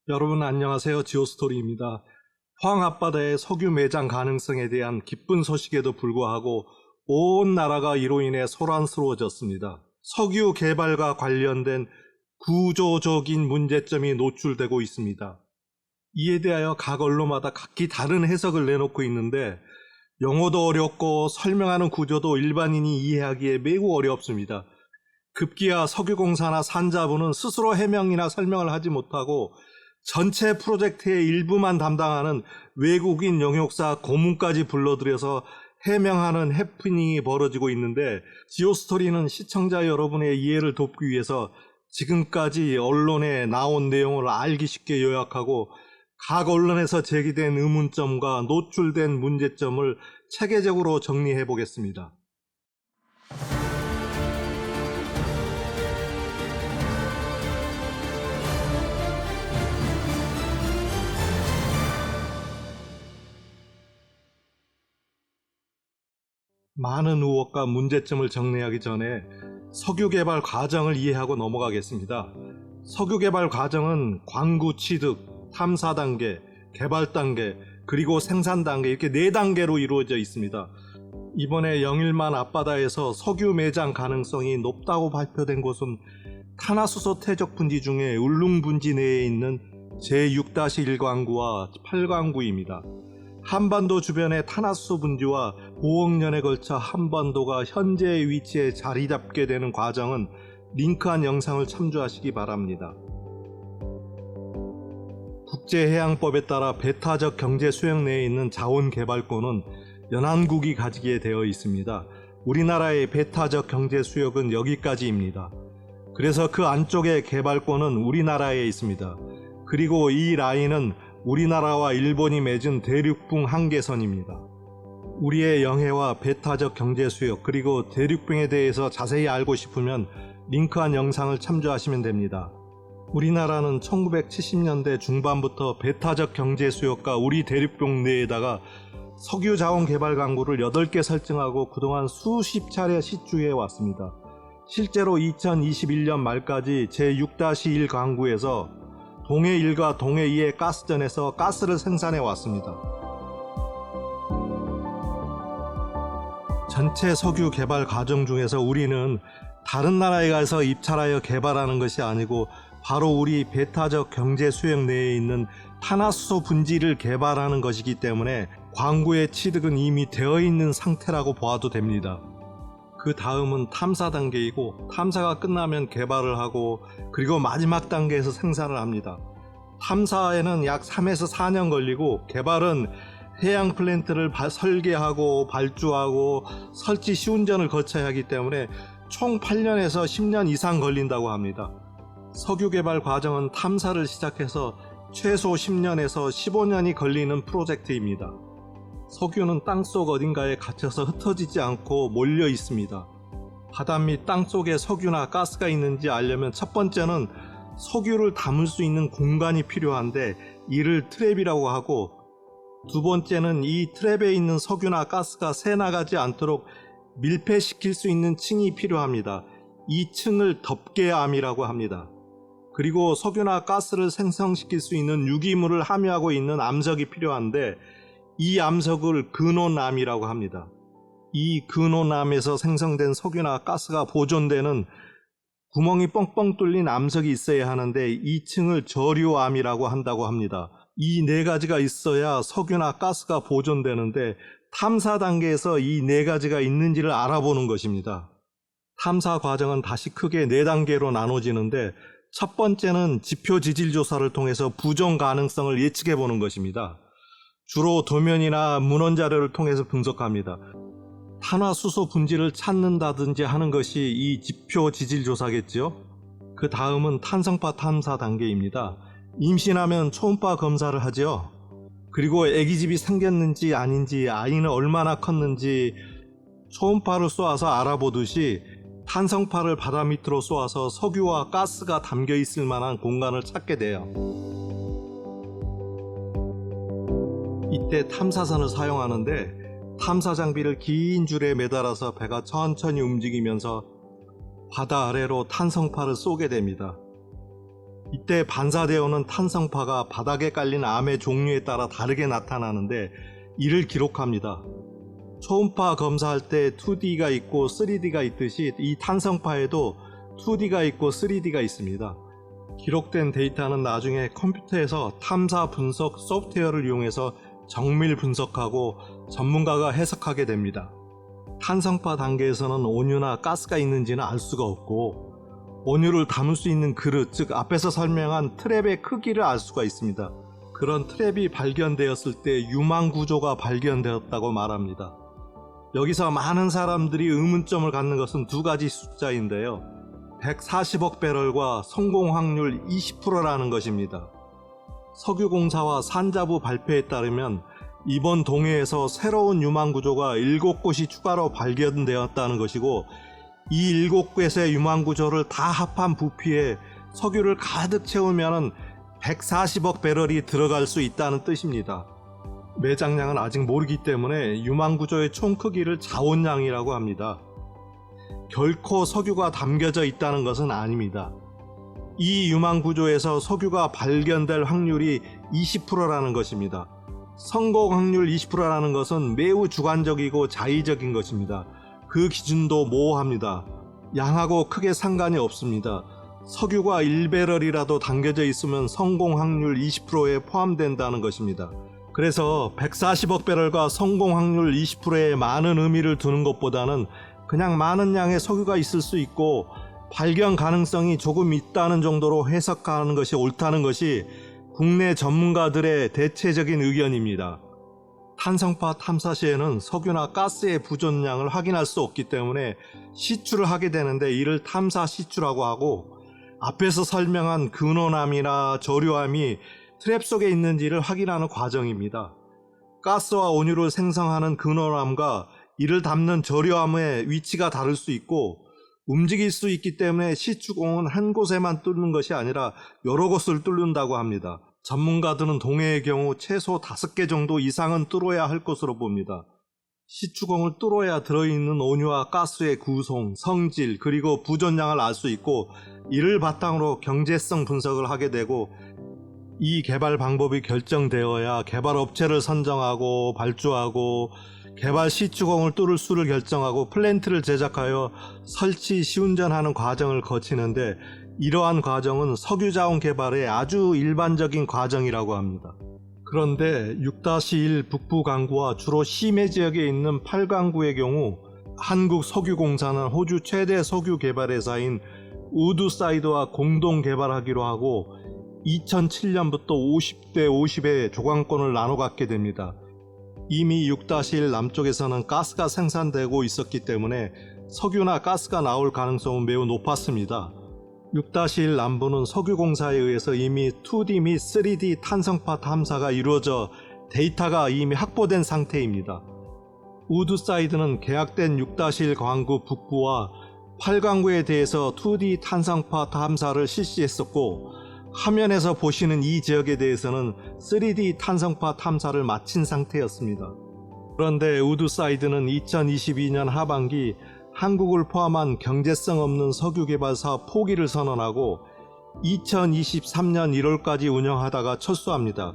여러분 안녕하세요. 지오스토리입니다. 포항 앞바다의 석유 매장 가능성에 대한 기쁜 소식에도 불구하고 온 나라가 이로 인해 소란스러워졌습니다. 석유 개발과 관련된 구조적인 문제점이 노출되고 있습니다. 이에 대하여 각 언론마다 각기 다른 해석을 내놓고 있는데 용어도 어렵고 설명하는 구조도 일반인이 이해하기에 매우 어렵습니다. 급기야 석유공사나 산자부는 스스로 해명이나 설명을 하지 못하고 전체 프로젝트의 일부만 담당하는 외국인 영역사 고문까지 불러들여서 해명하는 해프닝이 벌어지고 있는데, 지오스토리는 시청자 여러분의 이해를 돕기 위해서 지금까지 언론에 나온 내용을 알기 쉽게 요약하고 각 언론에서 제기된 의문점과 노출된 문제점을 체계적으로 정리해 보겠습니다. 많은 의혹과 문제점을 정리하기 전에 석유 개발 과정을 이해하고 넘어가겠습니다. 석유 개발 과정은 광구 취득, 탐사 단계, 개발 단계, 그리고 생산 단계, 이렇게 4단계로 이루어져 있습니다. 이번에 영일만 앞바다에서 석유 매장 가능성이 높다고 발표된 곳은 탄화수소 퇴적 분지 중에 울릉 분지 내에 있는 제6-1광구와 8광구입니다. 한반도 주변의 탄화수소 분지와 5억 년에 걸쳐 한반도가 현재의 위치에 자리 잡게 되는 과정은 링크한 영상을 참조하시기 바랍니다. 국제해양법에 따라 배타적 경제 수역 내에 있는 자원개발권은 연안국이 가지게 되어 있습니다. 우리나라의 배타적 경제 수역은 여기까지입니다. 그래서 그 안쪽의 개발권은 우리나라에 있습니다. 그리고 이 라인은 우리나라와 일본이 맺은 대륙붕 한계선입니다. 우리의 영해와 배타적 경제 수역, 그리고 대륙붕에 대해서 자세히 알고 싶으면 링크한 영상을 참조하시면 됩니다. 우리나라는 1970년대 중반부터 배타적 경제 수역과 우리 대륙붕 내에다가 석유 자원 개발 광구를 8개 설정하고 그동안 수십 차례 시주해 왔습니다. 실제로 2021년 말까지 제6-1 광구에서 동해 1과 동해 2의 가스전에서 가스를 생산해 왔습니다. 전체 석유 개발 과정 중에서 우리는 다른 나라에 가서 입찰하여 개발하는 것이 아니고 바로 우리 배타적 경제 수역 내에 있는 탄화수소 분지를 개발하는 것이기 때문에 광구의 취득은 이미 되어 있는 상태라고 보아도 됩니다. 그 다음은 탐사 단계이고, 탐사가 끝나면 개발을 하고, 그리고 마지막 단계에서 생산을 합니다. 탐사에는 약 3에서 4년 걸리고, 개발은 해양 플랜트를 설계하고 발주하고 설치 시운전을 거쳐야 하기 때문에 총 8년에서 10년 이상 걸린다고 합니다. 석유 개발 과정은 탐사를 시작해서 최소 10년에서 15년이 걸리는 프로젝트입니다. 석유는 땅속 어딘가에 갇혀서 흩어지지 않고 몰려 있습니다. 바다 및 땅속에 석유나 가스가 있는지 알려면 첫 번째는 석유를 담을 수 있는 공간이 필요한데 이를 트랩이라고 하고, 두 번째는 이 트랩에 있는 석유나 가스가 새나가지 않도록 밀폐시킬 수 있는 층이 필요합니다. 이 층을 덮개암이라고 합니다. 그리고 석유나 가스를 생성시킬 수 있는 유기물을 함유하고 있는 암석이 필요한데 이 암석을 근원암이라고 합니다. 이 근원암에서 생성된 석유나 가스가 보존되는 구멍이 뻥뻥 뚫린 암석이 있어야 하는데 이 층을 저류암이라고 한다고 합니다. 이 4가지가 있어야 석유나 가스가 보존되는데 탐사 단계에서 이 4가지가 있는지를 알아보는 것입니다. 탐사 과정은 다시 크게 4단계로 나눠지는데, 첫 번째는 지표 지질 조사를 통해서 부정 가능성을 예측해 보는 것입니다. 주로 도면이나 문헌 자료를 통해서 분석합니다. 탄화수소 분지를 찾는다든지 하는 것이 이 지표 지질 조사겠죠. 그 다음은 탄성파 탐사 단계입니다. 임신하면 초음파 검사를 하죠. 그리고 아기집이 생겼는지 아닌지, 아이는 얼마나 컸는지 초음파를 쏘아서 알아보듯이 탄성파를 바다 밑으로 쏘아서 석유와 가스가 담겨 있을 만한 공간을 찾게 돼요. 이때 탐사선을 사용하는데 탐사 장비를 긴 줄에 매달아서 배가 천천히 움직이면서 바다 아래로 탄성파를 쏘게 됩니다. 이때 반사되어오는 탄성파가 바닥에 깔린 암의 종류에 따라 다르게 나타나는데 이를 기록합니다. 초음파 검사할 때 2D가 있고 3D가 있듯이 이 탄성파에도 2D가 있고 3D가 있습니다. 기록된 데이터는 나중에 컴퓨터에서 탐사 분석 소프트웨어를 이용해서 정밀 분석하고 전문가가 해석하게 됩니다. 탄성파 단계에서는 온유나 가스가 있는지는 알 수가 없고, 온유를 담을 수 있는 그릇, 즉 앞에서 설명한 트랩의 크기를 알 수가 있습니다. 그런 트랩이 발견되었을 때 유망 구조가 발견되었다고 말합니다. 여기서 많은 사람들이 의문점을 갖는 것은 두 가지 숫자인데요. 140억 배럴과 성공 확률 20%라는 것입니다. 석유공사와 산자부 발표에 따르면 이번 동해에서 새로운 유망 구조가 7곳이 추가로 발견되었다는 것이고, 이 7곳의 유망 구조를 다 합한 부피에 석유를 가득 채우면 140억 배럴이 들어갈 수 있다는 뜻입니다. 매장량은 아직 모르기 때문에 유망 구조의 총 크기를 자원량이라고 합니다. 결코 석유가 담겨져 있다는 것은 아닙니다. 이 유망 구조에서 석유가 발견될 확률이 20%라는 것입니다. 성공 확률 20%라는 것은 매우 주관적이고 자의적인 것입니다. 그 기준도 모호합니다. 양하고 크게 상관이 없습니다. 석유가 1배럴이라도 담겨져 있으면 성공 확률 20%에 포함된다는 것입니다. 그래서 140억 배럴과 성공 확률 20%에 많은 의미를 두는 것보다는 그냥 많은 양의 석유가 있을 수 있고 발견 가능성이 조금 있다는 정도로 해석하는 것이 옳다는 것이 국내 전문가들의 대체적인 의견입니다. 탄성파 탐사 시에는 석유나 가스의 부존량을 확인할 수 없기 때문에 시추를 하게 되는데 이를 탐사 시추라고 하고, 앞에서 설명한 근원암이나 저류암이 트랩 속에 있는지를 확인하는 과정입니다. 가스와 온유를 생성하는 근원암과 이를 담는 저류암의 위치가 다를 수 있고 움직일 수 있기 때문에 시추공은 한 곳에만 뚫는 것이 아니라 여러 곳을 뚫는다고 합니다. 전문가들은 동해의 경우 최소 5개 정도 이상은 뚫어야 할 것으로 봅니다. 시추공을 뚫어야 들어있는 온유와 가스의 구성, 성질, 그리고 부존량을 알 수 있고, 이를 바탕으로 경제성 분석을 하게 되고, 이 개발 방법이 결정되어야 개발 업체를 선정하고 발주하고 개발 시추공을 뚫을 수를 결정하고 플랜트를 제작하여 설치 시운전하는 과정을 거치는데, 이러한 과정은 석유자원 개발의 아주 일반적인 과정이라고 합니다. 그런데 6-1 북부 강구와 주로 심해 지역에 있는 8강구의 경우 한국석유공사는 호주 최대 석유 개발 회사인 우드사이드와 공동 개발하기로 하고 2007년부터 50대 50의 조강권을 나눠 갖게 됩니다. 이미 6-1 남쪽에서는 가스가 생산되고 있었기 때문에 석유나 가스가 나올 가능성은 매우 높았습니다. 6-1 남부는 석유공사에 의해서 이미 2D 및 3D 탄성파 탐사가 이루어져 데이터가 이미 확보된 상태입니다. 우드사이드는 계약된 6-1 광구 북부와 8강구에 대해서 2D 탄성파 탐사를 실시했었고, 화면에서 보시는 이 지역에 대해서는 3D 탄성파 탐사를 마친 상태였습니다. 그런데 우드사이드는 2022년 하반기 한국을 포함한 경제성 없는 석유 개발 사업 포기를 선언하고 2023년 1월까지 운영하다가 철수합니다.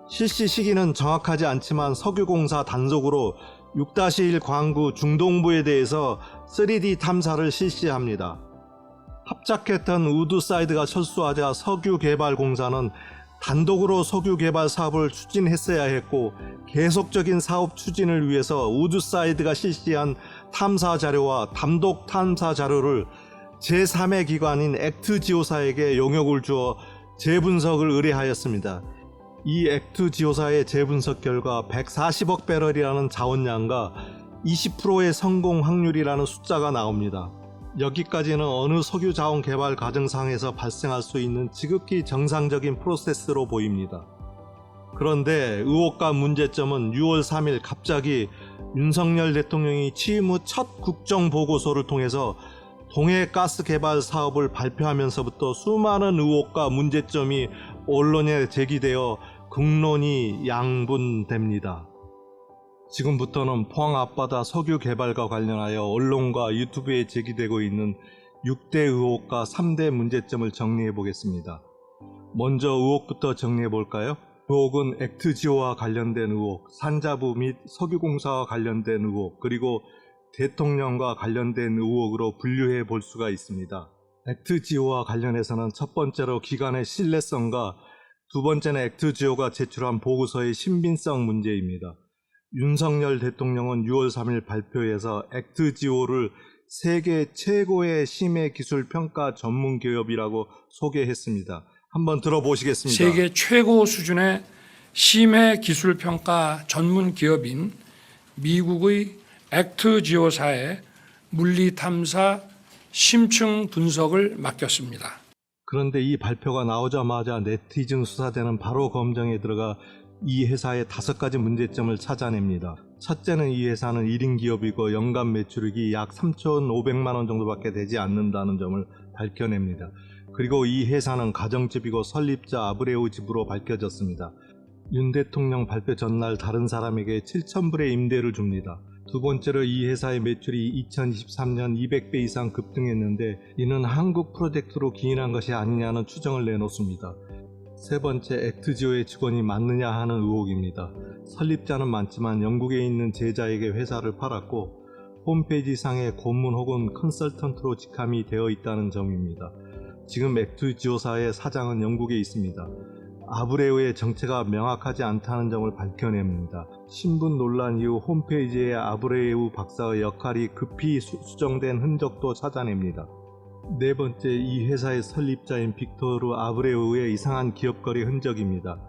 실시 시기는 정확하지 않지만 석유공사 단속으로 6-1 광구 중동부에 대해서 3D 탐사를 실시합니다. 합작했던 우드사이드가 철수하자 석유개발공사는 단독으로 석유개발 사업을 추진했어야 했고, 계속적인 사업 추진을 위해서 우드사이드가 실시한 탐사 자료와 단독 탐사 자료를 제3의 기관인 액트지오사에게 용역을 주어 재분석을 의뢰하였습니다. 이 액트지오사의 재분석 결과 140억 배럴이라는 자원량과 20%의 성공 확률이라는 숫자가 나옵니다. 여기까지는 어느 석유 자원 개발 과정상에서 발생할 수 있는 지극히 정상적인 프로세스로 보입니다. 그런데 의혹과 문제점은 6월 3일 갑자기 윤석열 대통령이 취임 후 첫 국정보고서를 통해서 동해 가스 개발 사업을 발표하면서부터 수많은 의혹과 문제점이 언론에 제기되어 국론이 양분됩니다. 지금부터는 포항 앞바다 석유 개발과 관련하여 언론과 유튜브에 제기되고 있는 6대 의혹과 3대 문제점을 정리해 보겠습니다. 먼저 의혹부터 정리해 볼까요? 의혹은 액트지오와 관련된 의혹, 산자부 및 석유공사와 관련된 의혹, 그리고 대통령과 관련된 의혹으로 분류해 볼 수가 있습니다. 액트지오와 관련해서는 첫 번째로 기관의 신뢰성과 두 번째는 액트지오가 제출한 보고서의 신빙성 문제입니다. 윤석열 대통령은 6월 3일 발표에서 액트지오를 세계 최고의 심해 기술 평가 전문 기업이라고 소개했습니다. 한번 들어보시겠습니다. 세계 최고 수준의 심해 기술 평가 전문 기업인 미국의 액트지오사에 물리 탐사 심층 분석을 맡겼습니다. 그런데 이 발표가 나오자마자 네티즌 수사대는 바로 검증에 들어가 이 회사의 5가지 문제점을 찾아냅니다. 첫째는 이 회사는 1인 기업이고 연간 매출액이 약 3,500만 원 정도밖에 되지 않는다는 점을 밝혀냅니다. 그리고 이 회사는 가정집이고 설립자 아브레우 집으로 밝혀졌습니다. 윤 대통령 발표 전날 다른 사람에게 7,000불의 임대를 줍니다. 두 번째로 이 회사의 매출이 2023년 200배 이상 급등했는데 이는 한국 프로젝트로 기인한 것이 아니냐는 추정을 내놓습니다. 세 번째, 액트지오의 직원이 맞느냐 하는 의혹입니다. 설립자는 많지만 영국에 있는 제자에게 회사를 팔았고 홈페이지상에 고문 혹은 컨설턴트로 직함이 되어 있다는 점입니다. 지금 액트지오사의 사장은 영국에 있습니다. 아브레우의 정체가 명확하지 않다는 점을 밝혀냅니다. 신분 논란 이후 홈페이지에 아브레우 박사의 역할이 급히 수정된 흔적도 찾아냅니다. 네 번째, 이 회사의 설립자인 빅토르 아브레우의 이상한 기업거래 흔적입니다.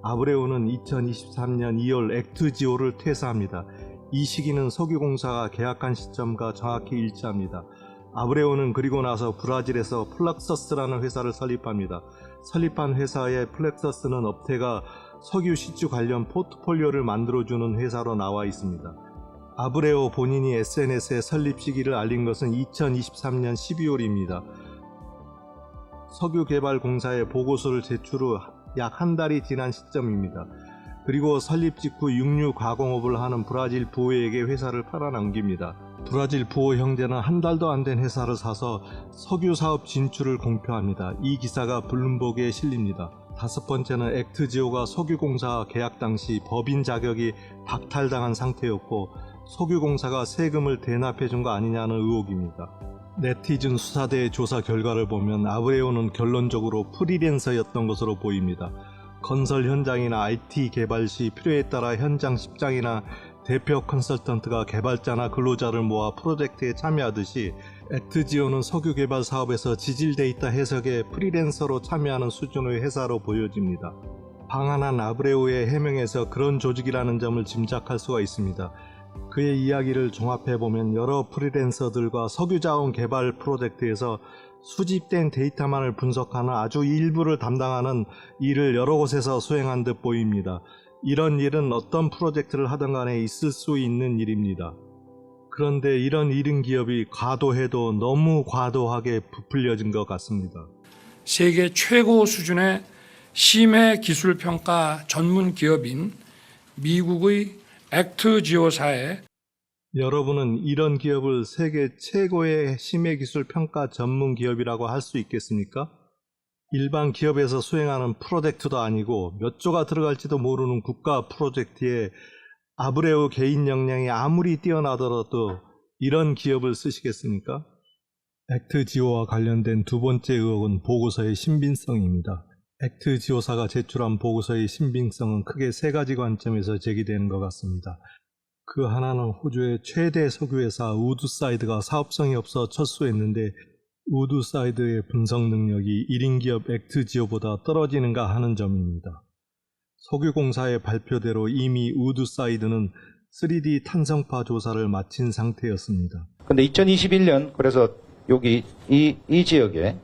아브레우는 2023년 2월 액트지오를 퇴사합니다. 이 시기는 석유공사가 계약한 시점과 정확히 일치합니다. 아브레우는 그리고 나서 브라질에서 플락서스라는 회사를 설립합니다. 설립한 회사의 플렉서스는 업태가 석유 시추 관련 포트폴리오를 만들어주는 회사로 나와 있습니다. 아브레우 본인이 SNS에 설립 시기를 알린 것은 2023년 12월입니다. 석유개발공사의 보고서를 제출 후 약 한 달이 지난 시점입니다. 그리고 설립 직후 육류 가공업을 하는 브라질 부호에게 회사를 팔아넘깁니다. 브라질 부호 형제는 한 달도 안 된 회사를 사서 석유 사업 진출을 공표합니다. 이 기사가 블룸버그에 실립니다. 다섯 번째는 액트지오가 석유공사 계약 당시 법인 자격이 박탈당한 상태였고 석유공사가 세금을 대납해 준 거 아니냐는 의혹입니다. 네티즌 수사대의 조사 결과를 보면 아브레우는 결론적으로 프리랜서였던 것으로 보입니다. 건설 현장이나 IT 개발 시 필요에 따라 현장 십장이나 대표 컨설턴트가 개발자나 근로자를 모아 프로젝트에 참여하듯이 액트지오는 석유 개발 사업에서 지질 데이터 해석에 프리랜서로 참여하는 수준의 회사로 보여집니다. 방한한 아브레우의 해명에서 그런 조직이라는 점을 짐작할 수가 있습니다. 그의 이야기를 종합해보면 여러 프리랜서들과 석유자원 개발 프로젝트에서 수집된 데이터만을 분석하는 아주 일부를 담당하는 일을 여러 곳에서 수행한 듯 보입니다. 이런 일은 어떤 프로젝트를 하든 간에 있을 수 있는 일입니다. 그런데 이런 1인 기업이 과도해도 너무 과도하게 부풀려진 것 같습니다. 세계 최고 수준의 심해 기술 평가 전문 기업인 미국의 액트지오사에 여러분은 이런 기업을 세계 최고의 심해 기술 평가 전문 기업이라고 할 수 있겠습니까? 일반 기업에서 수행하는 프로젝트도 아니고 몇 조가 들어갈지도 모르는 국가 프로젝트에 아브레우 개인 역량이 아무리 뛰어나더라도 이런 기업을 쓰시겠습니까? 액트지오와 관련된 두 번째 의혹은 보고서의 신빙성입니다. 액트지오사가 제출한 보고서의 신빙성은 크게 세 가지 관점에서 제기되는 것 같습니다. 그 하나는 호주의 최대 석유회사 우드사이드가 사업성이 없어 철수했는데 우드사이드의 분석 능력이 1인 기업 액트지오보다 떨어지는가 하는 점입니다. 석유공사의 발표대로 이미 우드사이드는 3D 탄성파 조사를 마친 상태였습니다. 근데 2021년 그래서 여기 이 지역에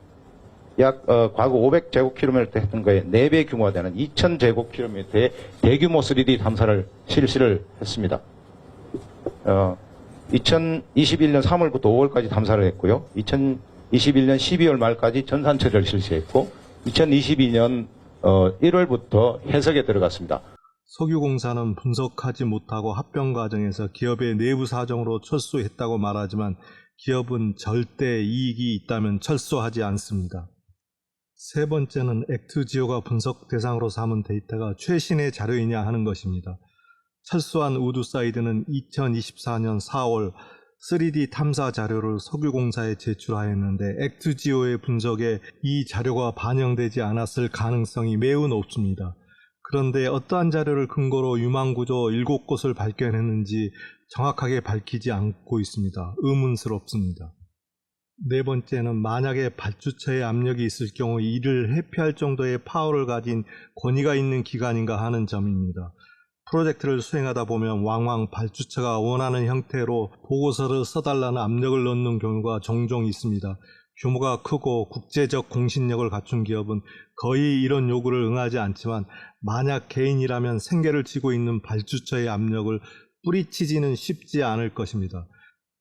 약 과거 500제곱킬로미터 했던 거에 4배 규모가 되는 2000제곱킬로미터의 대규모 3D 탐사를 실시를 했습니다. 2021년 3월부터 5월까지 탐사를 했고요. 2021년 12월 말까지 전산 처리를 실시했고 2022년 1월부터 해석에 들어갔습니다. 석유공사는 분석하지 못하고 합병 과정에서 기업의 내부 사정으로 철수했다고 말하지만 기업은 절대 이익이 있다면 철수하지 않습니다. 세 번째는 액트지오가 분석 대상으로 삼은 데이터가 최신의 자료이냐 하는 것입니다. 철수한 우드사이드는 2024년 4월 3D 탐사 자료를 석유공사에 제출하였는데 액트지오의 분석에 이 자료가 반영되지 않았을 가능성이 매우 높습니다. 그런데 어떠한 자료를 근거로 유망구조 7곳을 발견했는지 정확하게 밝히지 않고 있습니다. 의문스럽습니다. 네 번째는 만약에 발주처에 압력이 있을 경우 이를 회피할 정도의 파워를 가진 권위가 있는 기관인가 하는 점입니다. 프로젝트를 수행하다 보면 왕왕 발주처가 원하는 형태로 보고서를 써달라는 압력을 넣는 경우가 종종 있습니다. 규모가 크고 국제적 공신력을 갖춘 기업은 거의 이런 요구를 응하지 않지만 만약 개인이라면 생계를 쥐고 있는 발주처의 압력을 뿌리치지는 쉽지 않을 것입니다.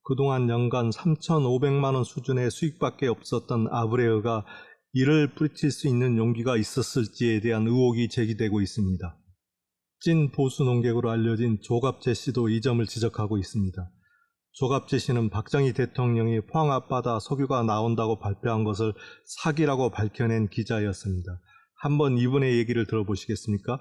그동안 연간 3,500만 원 수준의 수익밖에 없었던 아브레어가 이를 뿌리칠 수 있는 용기가 있었을지에 대한 의혹이 제기되고 있습니다. 찐 보수 농객으로 알려진 조갑재 씨도 이 점을 지적하고 있습니다. 조갑재 씨는 박정희 대통령이 포항 앞바다 석유가 나온다고 발표한 것을 사기라고 밝혀낸 기자였습니다. 한번 이분의 얘기를 들어보시겠습니까?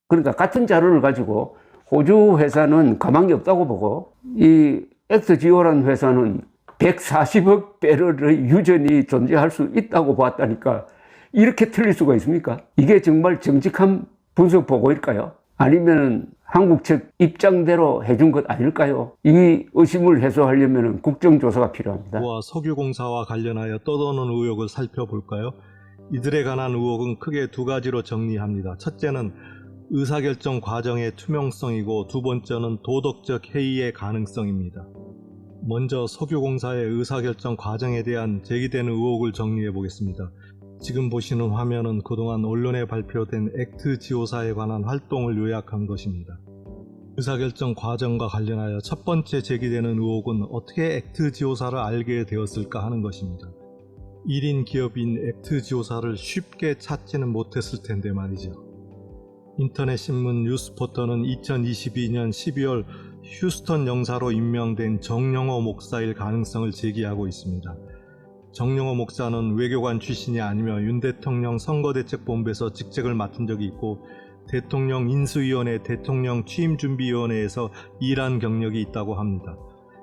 그러니까 같은 자료를 가지고 호주 회사는 가망이 없다고 보고 이 액트지오라는 회사는 140억 배럴의 유전이 존재할 수 있다고 봤다니까 이렇게 틀릴 수가 있습니까? 이게 정말 정직한 분석 보고일까요? 아니면 한국 측 입장대로 해준 것 아닐까요? 이 의심을 해소하려면 국정조사가 필요합니다. 석유공사와 관련하여 떠도는 의혹을 살펴볼까요? 이들에 관한 의혹은 크게 두 가지로 정리합니다. 첫째는 의사결정 과정의 투명성이고 두 번째는 도덕적 해이의 가능성입니다. 먼저 석유공사의 의사결정 과정에 대한 제기되는 의혹을 정리해 보겠습니다. 지금 보시는 화면은 그동안 언론에 발표된 액트지오사에 관한 활동을 요약한 것입니다. 의사결정 과정과 관련하여 첫 번째 제기되는 의혹은 어떻게 액트지오사를 알게 되었을까 하는 것입니다. 1인 기업인 액트지오사를 쉽게 찾지는 못했을 텐데 말이죠. 인터넷 신문 뉴스포터는 2022년 12월 휴스턴 영사로 임명된 정영호 목사일 가능성을 제기하고 있습니다. 정영호 목사는 외교관 출신이 아니며 윤 대통령 선거대책본부에서 직책을 맡은 적이 있고 대통령 인수위원회 대통령 취임준비위원회에서 일한 경력이 있다고 합니다.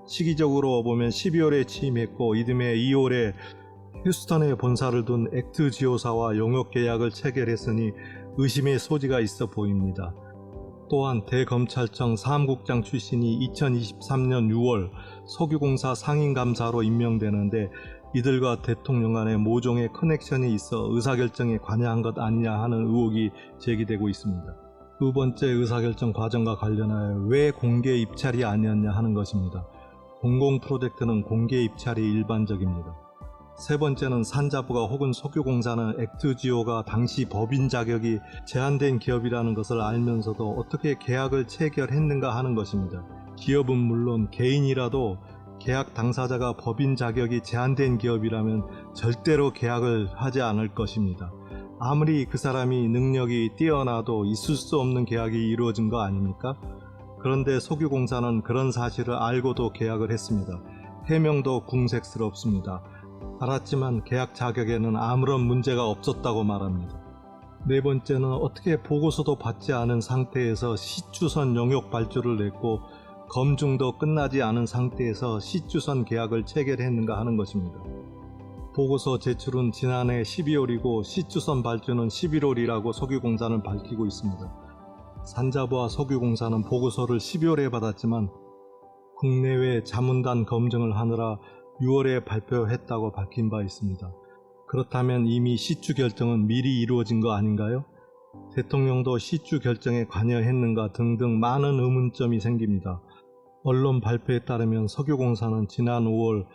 시기적으로 보면 12월에 취임했고 이듬해 2월에 휴스턴에 본사를 둔 액트지오사와 용역계약을 체결했으니 의심의 소지가 있어 보입니다. 또한 대검찰청 사무국장 출신이 2023년 6월 석유공사 상임감사로 임명되는데 이들과 대통령 간의 모종의 커넥션이 있어 의사결정에 관여한 것 아니냐 하는 의혹이 제기되고 있습니다. 두 번째 의사결정 과정과 관련하여 왜 공개 입찰이 아니었냐 하는 것입니다. 공공 프로젝트는 공개 입찰이 일반적입니다. 세 번째는 산자부가 혹은 석유공사는 액트지오가 당시 법인 자격이 제한된 기업이라는 것을 알면서도 어떻게 계약을 체결했는가 하는 것입니다. 기업은 물론 개인이라도 계약 당사자가 법인 자격이 제한된 기업이라면 절대로 계약을 하지 않을 것입니다. 아무리 그 사람이 능력이 뛰어나도 있을 수 없는 계약이 이루어진 거 아닙니까? 그런데 석유공사는 그런 사실을 알고도 계약을 했습니다. 해명도 궁색스럽습니다. 알았지만 계약 자격에는 아무런 문제가 없었다고 말합니다. 네 번째는 어떻게 보고서도 받지 않은 상태에서 시추선 용역 발주를 냈고 검증도 끝나지 않은 상태에서 시추선 계약을 체결했는가 하는 것입니다. 보고서 제출은 지난해 12월이고 시추선 발주는 11월이라고 석유공사는 밝히고 있습니다. 산자부와 석유공사는 보고서를 12월에 받았지만 국내외 자문단 검증을 하느라 6월에 발표했다고 밝힌 바 있습니다. 그렇다면 이미 시추 결정은 미리 이루어진 거 아닌가요? 대통령도 시추 결정에 관여했는가 등등 많은 의문점이 생깁니다. 언론 발표에 따르면 석유공사는 지난 5월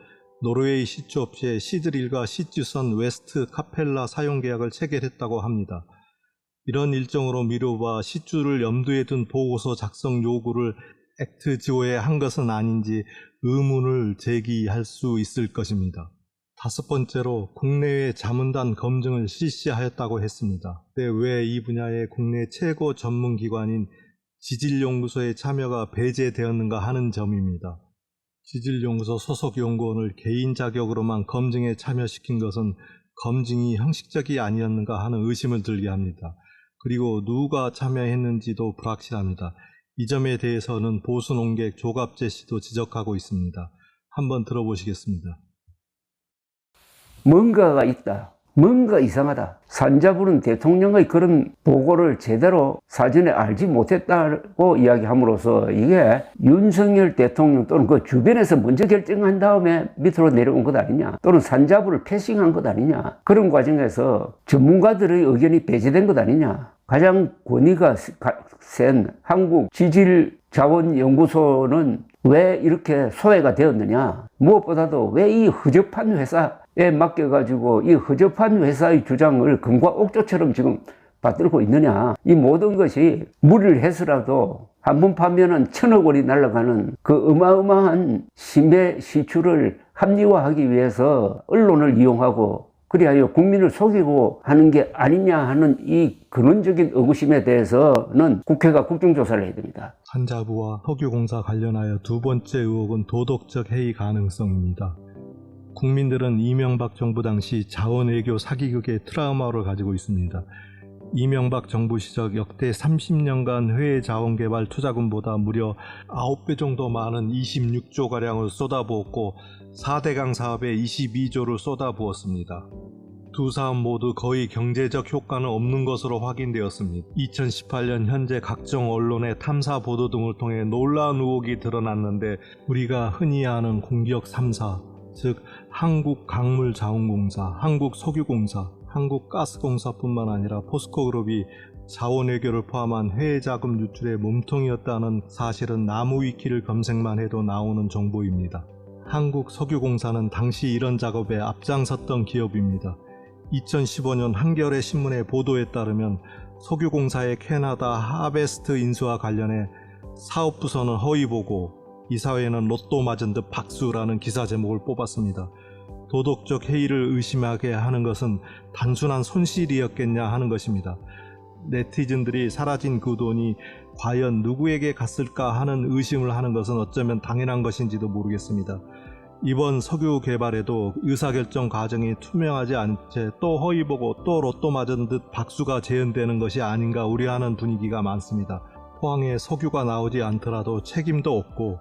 노르웨이 시추업체 시드릴과 시추선 웨스트 카펠라 사용 계약을 체결했다고 합니다. 이런 일정으로 미뤄봐 시추를 염두에 둔 보고서 작성 요구를 액트지오에 한 것은 아닌지 의문을 제기할 수 있을 것입니다. 다섯 번째로 국내외 자문단 검증을 실시하였다고 했습니다. 왜 이 분야의 국내 최고 전문기관인 지질연구소의 참여가 배제되었는가 하는 점입니다. 지질연구소 소속 연구원을 개인 자격으로만 검증에 참여시킨 것은 검증이 형식적이 아니었는가 하는 의심을 들게 합니다. 그리고 누가 참여했는지도 불확실합니다. 이 점에 대해서는 보수 농객 조갑재 씨도 지적하고 있습니다. 한번 들어보시겠습니다. 뭔가가 있다. 뭔가 이상하다. 산자부는 대통령의 그런 보고를 제대로 사전에 알지 못했다고 이야기함으로써 이게 윤석열 대통령 또는 그 주변에서 먼저 결정한 다음에 밑으로 내려온 것 아니냐, 또는 산자부를 패싱한 것 아니냐, 그런 과정에서 전문가들의 의견이 배제된 것 아니냐. 가장 권위가 센 한국지질자원연구소는 왜 이렇게 소외가 되었느냐, 무엇보다도 왜 이 허접한 회사에 맡겨가지고 이 허접한 회사의 주장을 금과 옥조처럼 지금 받들고 있느냐. 이 모든 것이 무리를 해서라도 한 번 파면은 1,000억 원이 날아가는 그 어마어마한 심해 시추를 합리화하기 위해서 언론을 이용하고 그리하여 국민을 속이고 하는 게 아니냐 하는 이 근원적인 의구심에 대해서는 국회가 국정조사를 해야 됩니다. 산자부와 석유공사 관련하여 두 번째 의혹은 도덕적 해이 가능성입니다. 국민들은 이명박 정부 당시 자원외교 사기극의 트라우마를 가지고 있습니다. 이명박 정부 시절 역대 30년간 해외 자원개발 투자금보다 무려 9배 정도 많은 26조가량을 쏟아부었고 4대강 사업에 22조를 쏟아부었습니다. 두 사업 모두 거의 경제적 효과는 없는 것으로 확인되었습니다. 2018년 현재 각종 언론의 탐사 보도 등을 통해 놀라운 의혹이 드러났는데 우리가 흔히 아는 공기업 3사, 즉 한국광물자원공사, 한국석유공사, 한국가스공사뿐만 아니라 포스코그룹이 자원외교를 포함한 해외 자금 유출의 몸통이었다는 사실은 나무위키를 검색만 해도 나오는 정보입니다. 한국석유공사는 당시 이런 작업에 앞장섰던 기업입니다. 2015년 한겨레 신문의 보도에 따르면 석유공사의 캐나다 하베스트 인수와 관련해 사업부서는 허위보고, 이사회는 로또 맞은 듯 박수라는 기사 제목을 뽑았습니다. 도덕적 해이를 의심하게 하는 것은 단순한 손실이었겠냐 하는 것입니다. 네티즌들이 사라진 그 돈이 과연 누구에게 갔을까 하는 의심을 하는 것은 어쩌면 당연한 것인지도 모르겠습니다. 이번 석유 개발에도 의사결정 과정이 투명하지 않은 채 또 허위보고 또 로또 맞은 듯 박수가 재현되는 것이 아닌가 우려하는 분위기가 많습니다. 포항에 석유가 나오지 않더라도 책임도 없고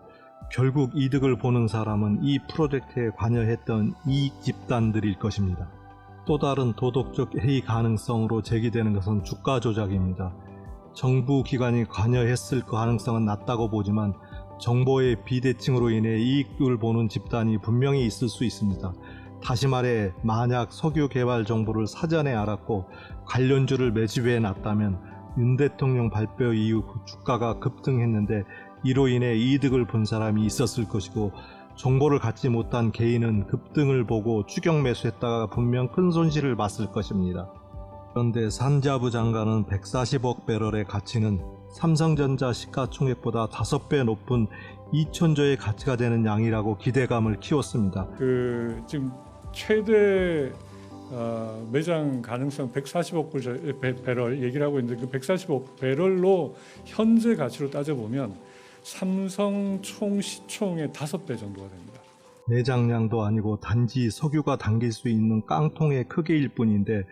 결국 이득을 보는 사람은 이 프로젝트에 관여했던 이익 집단들일 것입니다. 또 다른 도덕적 해이 가능성으로 제기되는 것은 주가 조작입니다. 정부 기관이 관여했을 가능성은 낮다고 보지만 정보의 비대칭으로 인해 이익을 보는 집단이 분명히 있을 수 있습니다. 다시 말해 만약 석유 개발 정보를 사전에 알았고 관련주를 매집해 놨다면 윤 대통령 발표 이후 주가가 급등했는데 이로 인해 이득을 본 사람이 있었을 것이고 정보를 갖지 못한 개인은 급등을 보고 추격 매수했다가 분명 큰 손실을 봤을 것입니다. 그런데 산자부 장관은 140억 배럴의 가치는 삼성전자 시가총액보다 5배 높은 2,000조의 가치가 되는 양이라고 기대감을 키웠습니다. 지금 최대 매장 가능성 140억 배럴 얘기를 하고 있는데 그 140억 배럴로 현재 가치로 따져보면 삼성 총 시총의 5배 정도가 됩니다. 매장량도 아니고 단지 석유가 담길 수 있는 깡통의 크기일 뿐인데,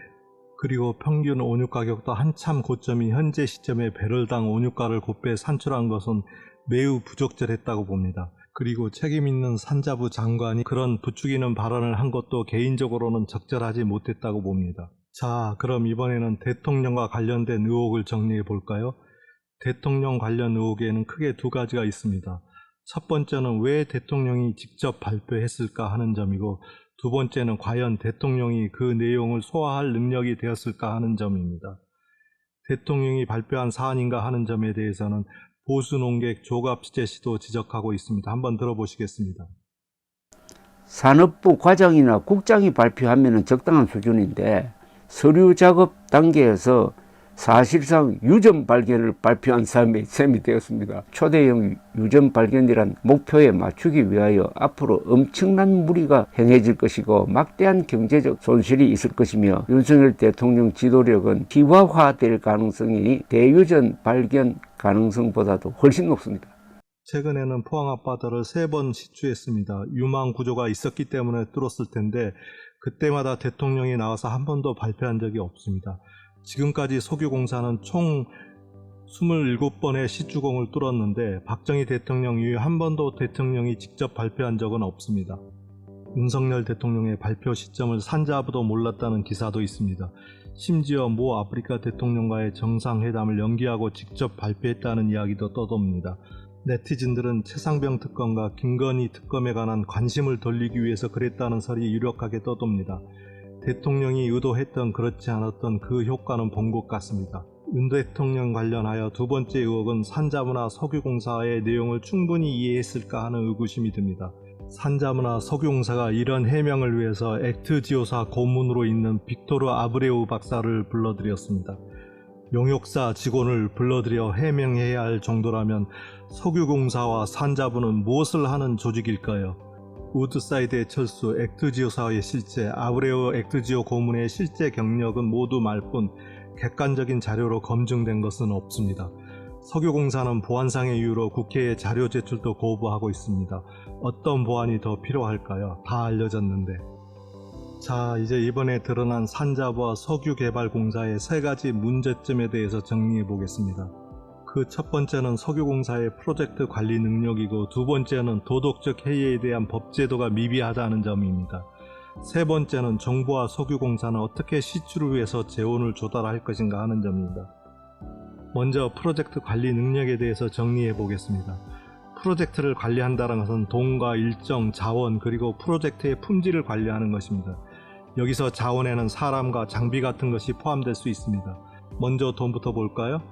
그리고 평균 원유 가격도 한참 고점인 현재 시점에 배럴당 원유가를 곱게 산출한 것은 매우 부적절했다고 봅니다. 그리고 책임있는 산자부 장관이 그런 부추기는 발언을 한 것도 개인적으로는 적절하지 못했다고 봅니다. 자, 그럼 이번에는 대통령과 관련된 의혹을 정리해 볼까요? 대통령 관련 의혹에는 크게 두 가지가 있습니다. 첫 번째는 왜 대통령이 직접 발표했을까 하는 점이고, 두 번째는 과연 대통령이 그 내용을 소화할 능력이 되었을까 하는 점입니다. 대통령이 발표한 사안인가 하는 점에 대해서는 보수 농객 조갑재 씨도 지적하고 있습니다. 한번 들어보시겠습니다. 산업부 과장이나 국장이 발표하면 적당한 수준인데 서류 작업 단계에서 사실상 유전 발견을 발표한 셈이 되었습니다. 초대형 유전 발견이란 목표에 맞추기 위하여 앞으로 엄청난 무리가 행해질 것이고 막대한 경제적 손실이 있을 것이며 윤석열 대통령 지도력은 희화화될 가능성이 대유전 발견 가능성보다도 훨씬 높습니다. 최근에는 포항 앞바다를 3번 시추했습니다. 유망 구조가 있었기 때문에 뚫었을 텐데 그때마다 대통령이 나와서 한 번도 발표한 적이 없습니다. 지금까지 석유공사는 총 27번의 시주공을 뚫었는데 박정희 대통령 이후 한 번도 대통령이 직접 발표한 적은 없습니다. 윤석열 대통령의 발표 시점을 산자부도 몰랐다는 기사도 있습니다. 심지어 모 아프리카 대통령과의 정상회담을 연기하고 직접 발표했다는 이야기도 떠돕니다. 네티즌들은 최상병 특검과 김건희 특검에 관한 관심을 돌리기 위해서 그랬다는 설이 유력하게 떠돕니다. 대통령이 의도했던 그렇지 않았던 그 효과는 본 것 같습니다. 윤 대통령 관련하여 두 번째 의혹은 산자부나 석유공사의 내용을 충분히 이해했을까 하는 의구심이 듭니다. 산자부나 석유공사가 이런 해명을 위해서 액트지오사 고문으로 있는 빅토르 아브레우 박사를 불러들였습니다. 용역사 직원을 불러들여 해명해야 할 정도라면 석유공사와 산자부는 무엇을 하는 조직일까요? 우드사이드의 철수, 액트지오사의 실제, 아브레우 액트지오 고문의 실제 경력은 모두 말뿐 객관적인 자료로 검증된 것은 없습니다. 석유공사는 보안상의 이유로 국회에 자료 제출도 거부하고 있습니다. 어떤 보안이 더 필요할까요? 다 알려졌는데. 자, 이제 이번에 드러난 산자부와 석유개발공사의 세 가지 문제점에 대해서 정리해 보겠습니다. 그 첫 번째는 석유공사의 프로젝트 관리 능력이고 두 번째는 도덕적 해이에 대한 법제도가 미비하다는 점입니다. 세 번째는 정부와 석유공사는 어떻게 시추를 위해서 재원을 조달할 것인가 하는 점입니다. 먼저 프로젝트 관리 능력에 대해서 정리해 보겠습니다. 프로젝트를 관리한다는 것은 돈과 일정, 자원 그리고 프로젝트의 품질을 관리하는 것입니다. 여기서 자원에는 사람과 장비 같은 것이 포함될 수 있습니다. 먼저 돈부터 볼까요?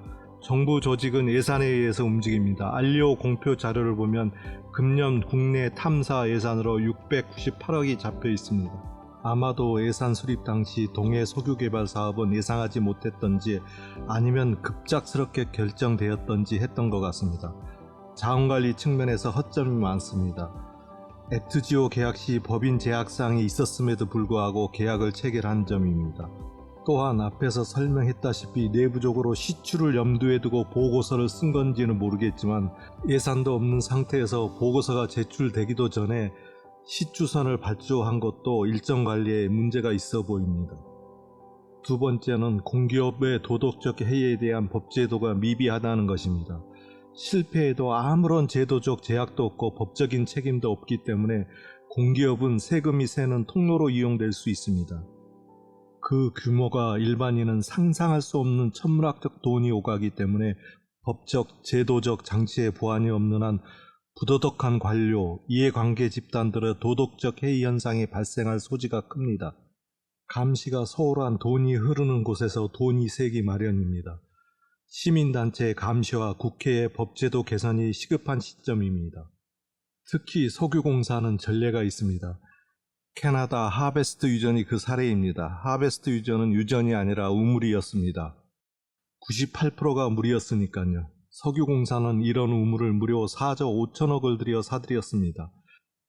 정부 조직은 예산에 의해서 움직입니다. 알리오 공표 자료를 보면 금년 국내 탐사 예산으로 698억이 잡혀 있습니다. 아마도 예산 수립 당시 동해 석유개발 사업은 예상하지 못했던지 아니면 급작스럽게 결정되었던지 했던 것 같습니다. 자원관리 측면에서 허점이 많습니다. 액트지오 계약 시 법인 제약사항이 있었음에도 불구하고 계약을 체결한 점입니다. 또한 앞에서 설명했다시피 내부적으로 시추를 염두에 두고 보고서를 쓴 건지는 모르겠지만 예산도 없는 상태에서 보고서가 제출되기도 전에 시추선을 발주한 것도 일정 관리에 문제가 있어 보입니다. 두 번째는 공기업의 도덕적 해이에 대한 법제도가 미비하다는 것입니다. 실패해도 아무런 제도적 제약도 없고 법적인 책임도 없기 때문에 공기업은 세금이 새는 통로로 이용될 수 있습니다. 그 규모가 일반인은 상상할 수 없는 천문학적 돈이 오가기 때문에 법적, 제도적 장치의 보완이 없는 한 부도덕한 관료, 이해관계 집단들의 도덕적 해이 현상이 발생할 소지가 큽니다. 감시가 소홀한 돈이 흐르는 곳에서 돈이 새기 마련입니다. 시민단체의 감시와 국회의 법제도 개선이 시급한 시점입니다. 특히 석유공사는 전례가 있습니다. 캐나다 하베스트 유전이 그 사례입니다. 하베스트 유전은 유전이 아니라 우물이었습니다. 98%가 물이었으니까요. 석유공사는 이런 우물을 무려 4조 5천억을 들여 사들였습니다.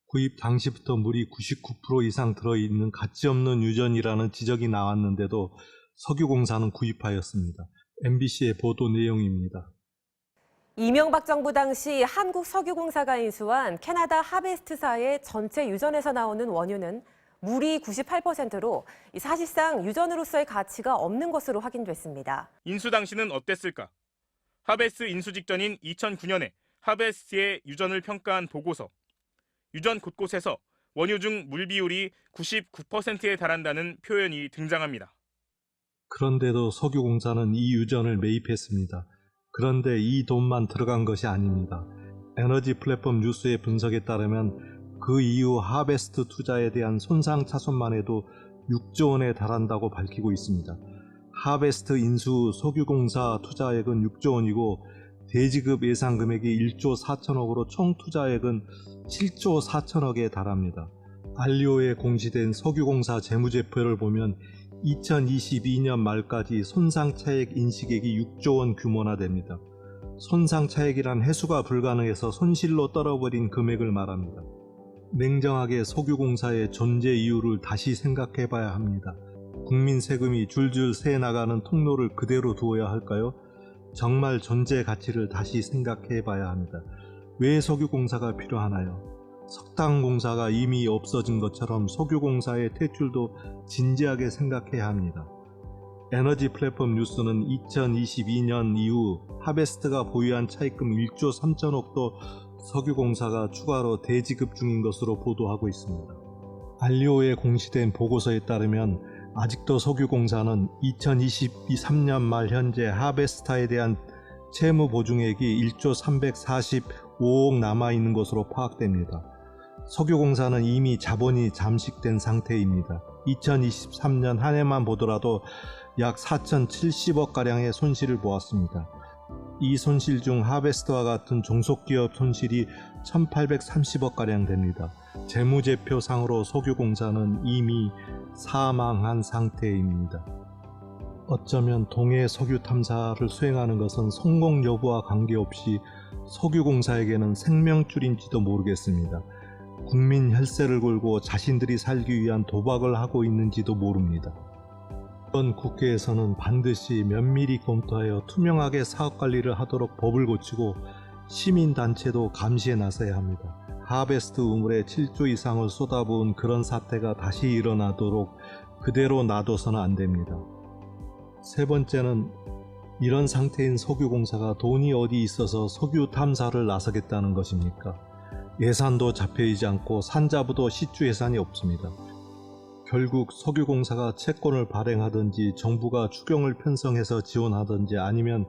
구입 당시부터 물이 99% 이상 들어있는 가치없는 유전이라는 지적이 나왔는데도 석유공사는 구입하였습니다. MBC의 보도 내용입니다. 이명박 정부 당시 한국석유공사가 인수한 캐나다 하베스트사의 전체 유전에서 나오는 원유는 물이 98%로 사실상 유전으로서의 가치가 없는 것으로 확인됐습니다. 인수 당시는 어땠을까? 하베스트 인수 직전인 2009년에 하베스트의 유전을 평가한 보고서. 유전 곳곳에서 원유 중 물 비율이 99%에 달한다는 표현이 등장합니다. 그런데도 석유공사는 이 유전을 매입했습니다. 그런데 이 돈만 들어간 것이 아닙니다. 에너지 플랫폼 뉴스의 분석에 따르면 그 이후 하베스트 투자에 대한 손상 차손만 해도 6조 원에 달한다고 밝히고 있습니다. 하베스트 인수 석유공사 투자액은 6조 원이고 대지급 예상 금액이 1조 4천억으로 총 투자액은 7조 4천억에 달합니다. 알리오에 공시된 석유공사 재무제표를 보면 2022년 말까지 손상차액 인식액이 6조 원 규모나 됩니다. 손상차액이란 해수가 불가능해서 손실로 떨어버린 금액을 말합니다. 냉정하게 석유공사의 존재 이유를 다시 생각해봐야 합니다. 국민 세금이 줄줄 새나가는 통로를 그대로 두어야 할까요? 정말 존재 가치를 다시 생각해봐야 합니다. 왜 석유공사가 필요하나요? 석탄공사가 이미 없어진 것처럼 석유공사의 퇴출도 진지하게 생각해야 합니다. 에너지 플랫폼 뉴스는 2022년 이후 하베스트가 보유한 차입금 1조 3천억도 석유공사가 추가로 대지급 중인 것으로 보도하고 있습니다. 알리오에 공시된 보고서에 따르면 아직도 석유공사는 2023년 말 현재 하베스타에 대한 채무 보증액이 1조 345억 남아있는 것으로 파악됩니다. 석유공사는 이미 자본이 잠식된 상태입니다. 2023년 한 해만 보더라도 약 4,070억가량의 손실을 보았습니다. 이 손실 중 하베스트와 같은 종속기업 손실이 1,830억가량 됩니다. 재무제표상으로 석유공사는 이미 사망한 상태입니다. 어쩌면 동해 석유 탐사를 수행하는 것은 성공 여부와 관계없이 석유공사에게는 생명줄인지도 모르겠습니다. 국민 혈세를 걸고 자신들이 살기 위한 도박을 하고 있는지도 모릅니다. 이번 국회에서는 반드시 면밀히 검토하여 투명하게 사업관리를 하도록 법을 고치고 시민단체도 감시에 나서야 합니다. 하베스트 우물에 7조 이상을 쏟아부은 그런 사태가 다시 일어나도록 그대로 놔둬서는 안 됩니다. 세 번째는 이런 상태인 석유공사가 돈이 어디 있어서 석유 탐사를 나서겠다는 것입니까? 예산도 잡혀있지 않고 산자부도 시주 예산이 없습니다. 결국 석유공사가 채권을 발행하든지 정부가 추경을 편성해서 지원하든지 아니면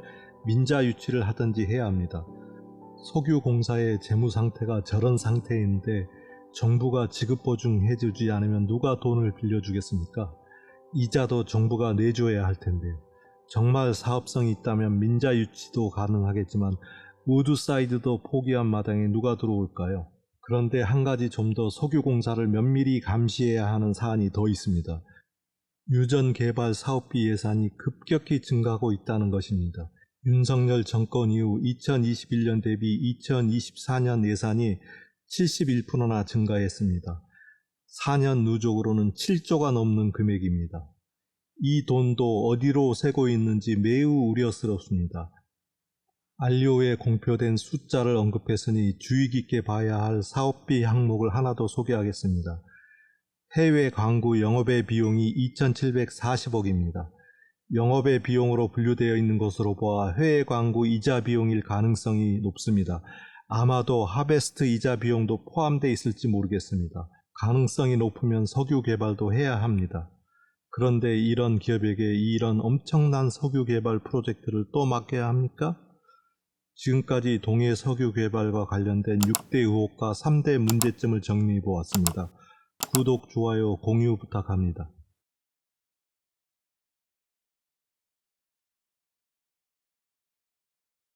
민자 유치를 하든지 해야 합니다. 석유공사의 재무 상태가 저런 상태인데 정부가 지급 보증해주지 않으면 누가 돈을 빌려주겠습니까? 이자도 정부가 내줘야 할 텐데요. 정말 사업성이 있다면 민자 유치도 가능하겠지만 우드사이드도 포기한 마당에 누가 들어올까요? 그런데 한 가지 좀 더 석유공사를 면밀히 감시해야 하는 사안이 더 있습니다. 유전 개발 사업비 예산이 급격히 증가하고 있다는 것입니다. 윤석열 정권 이후 2021년 대비 2024년 예산이 71%나 증가했습니다. 4년 누적으로는 7조가 넘는 금액입니다. 이 돈도 어디로 새고 있는지 매우 우려스럽습니다. 알리오에 공표된 숫자를 언급했으니 주의 깊게 봐야 할 사업비 항목을 하나 더 소개하겠습니다. 해외 광고 영업의 비용이 2,740억입니다. 영업의 비용으로 분류되어 있는 것으로 보아 해외 광고 이자 비용일 가능성이 높습니다. 아마도 하베스트 이자 비용도 포함되어 있을지 모르겠습니다. 가능성이 높으면 석유 개발도 해야 합니다. 그런데 이런 기업에게 이런 엄청난 석유 개발 프로젝트를 또 맡겨야 합니까? 지금까지 동해 석유 개발과 관련된 6대 의혹과 3대 문제점을 정리해 보았습니다. 구독, 좋아요, 공유 부탁합니다.